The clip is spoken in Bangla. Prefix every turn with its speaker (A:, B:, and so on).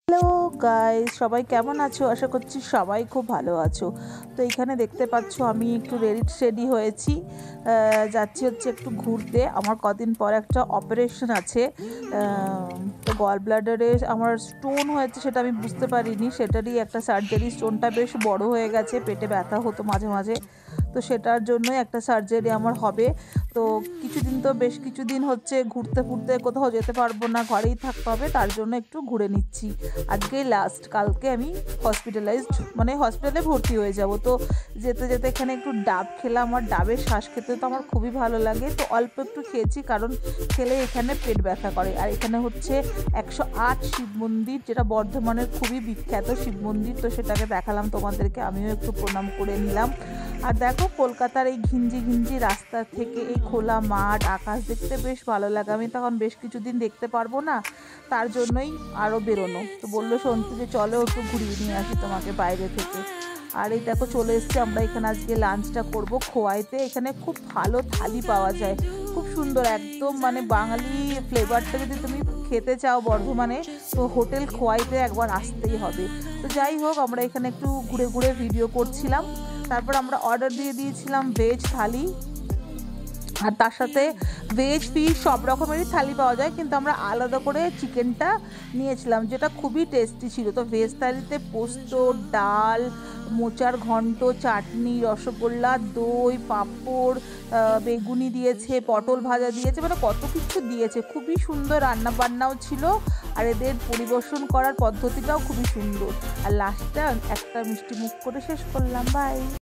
A: হ্যালো গাইস, সবাই কেমন আছো? আশা করছি সবাই খুব ভালো আছো। তো এখানে দেখতে পাচ্ছ আমি একটু রেডি হয়েছি, যাচ্ছি হচ্ছে একটু ঘুরতে। আমার কদিন পর একটা অপারেশন আছে। তো গল ব্লাডারে আমার স্টোন হয়েছে, সেটা আমি বুঝতে পারিনি। সেটারই একটা সার্জারি। স্টোনটা বেশ বড় হয়ে গেছে, পেটে ব্যথা হতো মাঝে মাঝে। তো সেটার জন্যই একটা সার্জারি আমার হবে। তো বেশ কিছুদিন হচ্ছে ঘুরতে ফুরতে কোথাও যেতে পারবো না, ঘরেই থাকতে হবে। তার জন্য একটু ঘুরে নিচ্ছি। আজকেই লাস্ট, কালকে আমি হসপিটালে ভর্তি হয়ে যাব। তো যেতে যেতে এখানে একটু ডাব খেলাম। আর ডাবের শ্বাস খেতে তো আমার খুবই ভালো লাগে, তো অল্প একটু খেয়েছি, কারণ খেলে এখানে পেট ব্যথা করে। আর এখানে হচ্ছে 108 শিব মন্দির, যেটা বর্ধমানের খুবই বিখ্যাত শিব মন্দির। তো সেটাকে দেখালাম তোমাদেরকে, আমিও একটু প্রণাম করে নিলাম। আর দেখো, কলকাতার এই ঘিঞ্জি ঘিঞ্জি রাস্তা থেকে এই খোলা মাঠ, আকাশ দেখতে বেশ ভালো লাগে। আমি তখন বেশ কিছুদিন দেখতে পারবো না, তার জন্যই আরও বেরোনো। তো বললো সন্তু যে চলো একটু ঘুরিয়ে নিয়ে আসি তোমাকে বাইরে থেকে। আর এই দেখো চলে এসছি আমরা। এখানে আজকে লাঞ্চটা করব খোয়াইতে। এখানে খুব ভালো থালি পাওয়া যায়, খুব সুন্দর একদম, মানে বাঙালি ফ্লেভারটা যদি তুমি খেতে চাও বর্ধমানে, তো হোটেল খোয়াইতে একবার আসতেই হবে। তো যাই হোক, আমরা এখানে একটু ঘুরে ঘুরে ভিডিও করছিলাম। তারপর আমরা অর্ডার দিয়ে দিয়েছিলাম ভেজ থালি, আর তার সাথে ভেজ ফিশ সব রকমেরই থালি পাওয়া যায়, কিন্তু আমরা আলাদা করে চিকেনটা নিয়েছিলাম, যেটা খুবই টেস্টি ছিল। তো ভেজ থালিতে পোস্ত, ডাল, মোচার ঘন্ট, চাটনি, রসগোল্লা, দই, পাঁপড়, বেগুনি দিয়েছে, পটল ভাজা দিয়েছে, মানে কত কিছু দিয়েছে। খুবই সুন্দর রান্না বান্নাও ছিল, আর এদের পরিবেশন করার পদ্ধতিটাও খুবই সুন্দর। আর লাস্টে একটা মিষ্টি মুখ করে শেষ করলাম। বাই।